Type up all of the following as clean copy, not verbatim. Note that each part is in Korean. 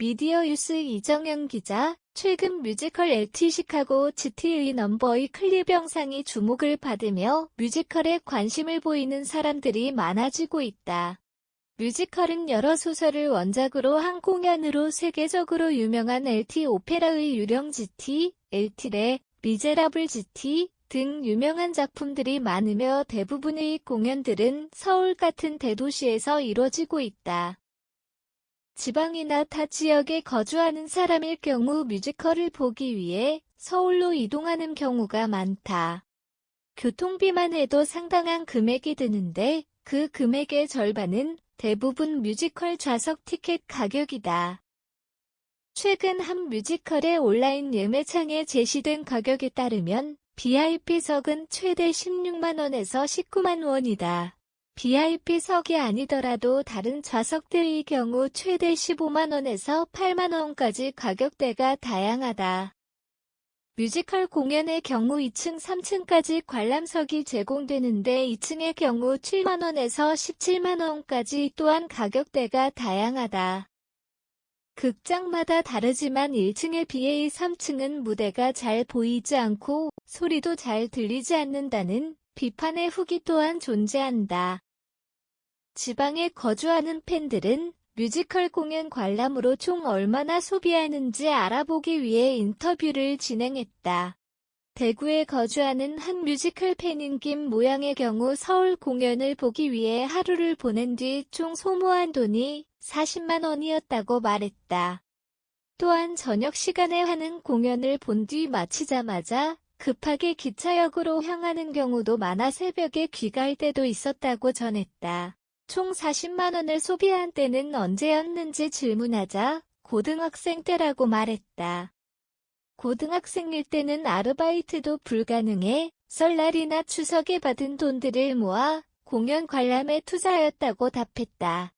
미디어유스 이정현 기자, 최근 뮤지컬 LT 시카고 GT의 넘버의 클립 영상이 주목을 받으며 뮤지컬에 관심을 보이는 사람들이 많아지고 있다. 뮤지컬은 여러 소설을 원작으로 한 공연으로 세계적으로 유명한 LT 오페라의 유령 GT, LT 미제라블 GT 등 유명한 작품들이 많으며 대부분의 공연들은 서울 같은 대도시에서 이뤄지고 있다. 지방이나 타 지역에 거주하는 사람일 경우 뮤지컬을 보기 위해 서울로 이동하는 경우가 많다. 교통비만 해도 상당한 금액이 드는데 그 금액의 절반은 대부분 뮤지컬 좌석 티켓 가격이다. 최근 한 뮤지컬의 온라인 예매창에 제시된 가격에 따르면 VIP석은 최대 16만원에서 19만원이다. VIP석이 아니더라도 다른 좌석들의 경우 최대 15만원에서 8만원까지 가격대가 다양하다. 뮤지컬 공연의 경우 2층, 3층까지 관람석이 제공되는데 2층의 경우 7만원에서 17만원까지 또한 가격대가 다양하다. 극장마다 다르지만 1층에 비해 3층은 무대가 잘 보이지 않고 소리도 잘 들리지 않는다는 비판의 후기 또한 존재한다. 지방에 거주하는 팬들은 뮤지컬 공연 관람으로 총 얼마나 소비하는지 알아보기 위해 인터뷰를 진행했다. 대구에 거주하는 한 뮤지컬 팬인 김 모양의 경우 서울 공연을 보기 위해 하루를 보낸 뒤 총 소모한 돈이 40만 원이었다고 말했다. 또한 저녁 시간에 하는 공연을 본 뒤 마치자마자 급하게 기차역으로 향하는 경우도 많아 새벽에 귀가할 때도 있었다고 전했다. 총 40만 원을 소비한 때는 언제였는지 질문하자 고등학생 때라고 말했다. 고등학생일 때는 아르바이트도 불가능해 설날이나 추석에 받은 돈들을 모아 공연 관람에 투자하였다고 답했다.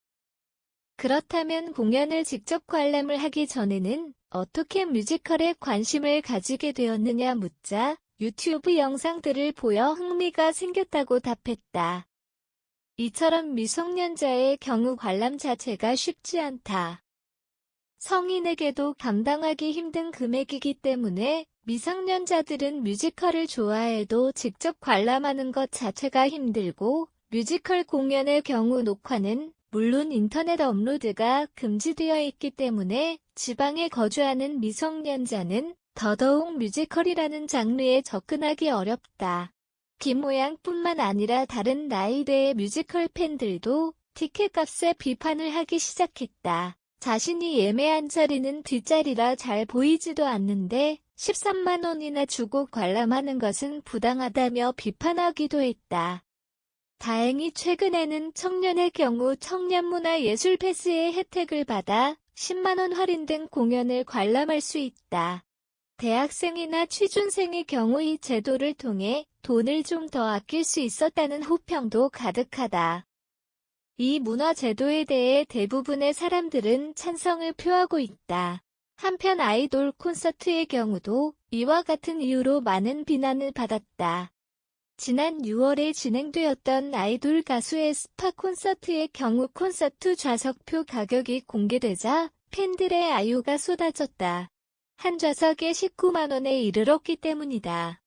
그렇다면 공연을 직접 관람을 하기 전에는 어떻게 뮤지컬에 관심을 가지게 되었느냐 묻자 유튜브 영상들을 보여 흥미가 생겼다고 답했다. 이처럼 미성년자의 경우 관람 자체가 쉽지 않다. 성인에게도 감당하기 힘든 금액이기 때문에 미성년자들은 뮤지컬을 좋아해도 직접 관람하는 것 자체가 힘들고 뮤지컬 공연의 경우 녹화는 물론 인터넷 업로드가 금지되어 있기 때문에 지방에 거주하는 미성년자는 더더욱 뮤지컬이라는 장르에 접근하기 어렵다. 김모양뿐만 아니라 다른 나이대의 뮤지컬 팬들도 티켓값에 비판을 하기 시작했다. 자신이 예매한 자리는 뒷자리라 잘 보이지도 않는데 13만 원이나 주고 관람하는 것은 부당하다며 비판하기도 했다. 다행히 최근에는 청년의 경우 청년문화예술 패스의 혜택을 받아 10만 원 할인된 공연을 관람할 수 있다. 대학생이나 취준생의 경우 이 제도를 통해 돈을 좀 더 아낄 수 있었다는 호평도 가득하다. 이 문화 제도에 대해 대부분의 사람들은 찬성을 표하고 있다. 한편 아이돌 콘서트의 경우도 이와 같은 이유로 많은 비난을 받았다. 지난 6월에 진행되었던 아이돌 가수의 스파 콘서트의 경우 콘서트 좌석표 가격이 공개되자 팬들의 아유가 쏟아졌다. 한 좌석에 19만 원에 이르렀기 때문이다.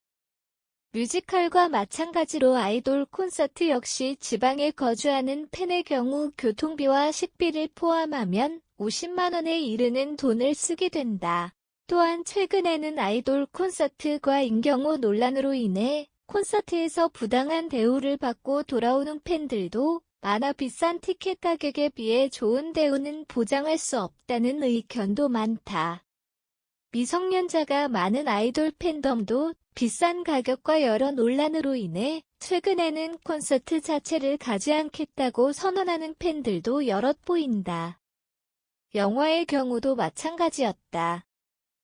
뮤지컬과 마찬가지로 아이돌 콘서트 역시 지방에 거주하는 팬의 경우 교통비와 식비를 포함하면 50만 원에 이르는 돈을 쓰게 된다. 또한 최근에는 아이돌 콘서트과인 경우 논란으로 인해 콘서트에서 부당한 대우를 받고 돌아오는 팬들도 많아 비싼 티켓 가격에 비해 좋은 대우는 보장할 수 없다는 의견도 많다. 미성년자가 많은 아이돌 팬덤도 비싼 가격과 여러 논란으로 인해 최근에는 콘서트 자체를 가지 않겠다고 선언하는 팬들도 여럿 보인다. 영화의 경우도 마찬가지였다.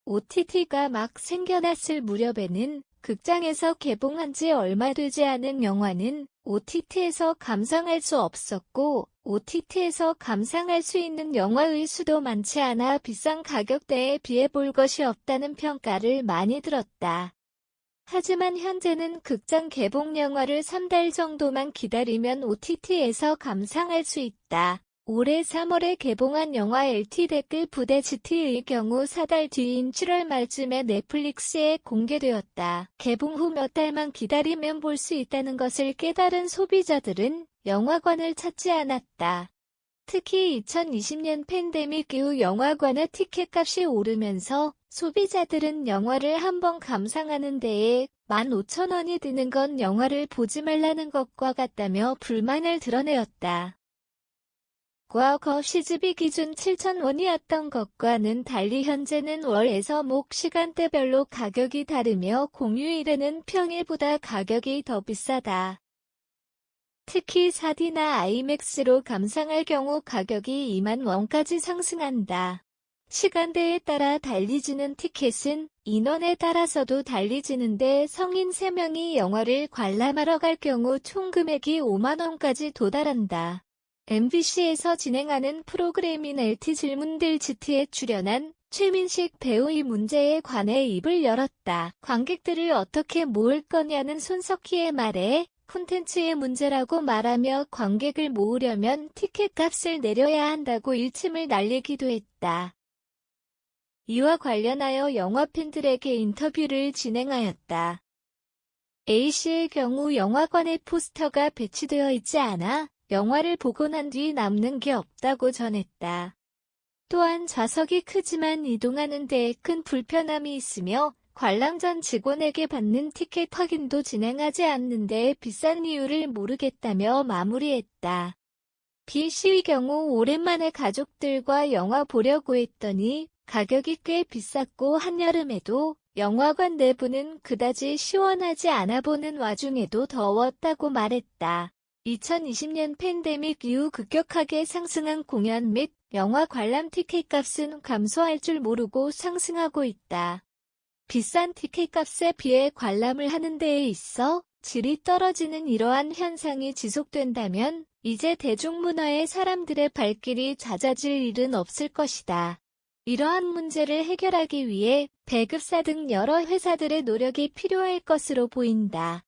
OTT가 막 생겨났을 무렵에는 극장에서 개봉한 지 얼마 되지 않은 영화는 OTT에서 감상할 수 없었고 OTT에서 감상할 수 있는 영화의 수도 많지 않아 비싼 가격대에 비해 볼 것이 없다는 평가를 많이 들었다. 하지만 현재는 극장 개봉 영화를 3달 정도만 기다리면 OTT에서 감상할 수 있다. 올해 3월에 개봉한 영화 LT 댓글 부대 GT의 경우 4달 뒤인 7월 말쯤에 넷플릭스에 공개되었다. 개봉 후 몇 달만 기다리면 볼 수 있다는 것을 깨달은 소비자들은 영화관을 찾지 않았다. 특히 2020년 팬데믹 이후 영화관의 티켓값이 오르면서 소비자들은 영화를 한번 감상하는 데에 15,000원이 드는 건 영화를 보지 말라는 것과 같다며 불만을 드러내었다. 과거 시즈비 기준 7,000원이었던 것과는 달리 현재는 월에서 목 시간대별로 가격이 다르며 공휴일에는 평일보다 가격이 더 비싸다. 특히 4D나 아이맥스로 감상할 경우 가격이 2만 원까지 상승한다. 시간대에 따라 달리지는 티켓은 인원에 따라서도 달리지는데 성인 3명이 영화를 관람하러 갈 경우 총 금액이 5만 원까지 도달한다. MBC에서 진행하는 프로그램인 LT 질문들 GT에 출연한 최민식 배우 이 문제에 관해 입을 열었다. 관객들을 어떻게 모을 거냐는 손석희의 말에 콘텐츠의 문제라고 말하며 관객을 모으려면 티켓값을 내려야 한다고 일침을 날리기도 했다. 이와 관련하여 영화 팬들에게 인터뷰를 진행하였다. A씨의 경우 영화관에 포스터가 배치되어 있지 않아 영화를 보고 난 뒤 남는 게 없다고 전했다. 또한 좌석이 크지만 이동하는 데에 큰 불편함이 있으며 관람 전 직원에게 받는 티켓 확인도 진행하지 않는데 비싼 이유를 모르겠다며 마무리했다. B씨의 경우 오랜만에 가족들과 영화 보려고 했더니 가격이 꽤 비쌌고 한여름에도 영화관 내부는 그다지 시원하지 않아 보는 와중에도 더웠다고 말했다. 2020년 팬데믹 이후 급격하게 상승한 공연 및 영화 관람 티켓값은 감소할 줄 모르고 상승하고 있다. 비싼 티켓값에 비해 관람을 하는 데에 있어 질이 떨어지는 이러한 현상이 지속된다면 이제 대중문화에 사람들의 발길이 잦아질 일은 없을 것이다. 이러한 문제를 해결하기 위해 배급사 등 여러 회사들의 노력이 필요할 것으로 보인다.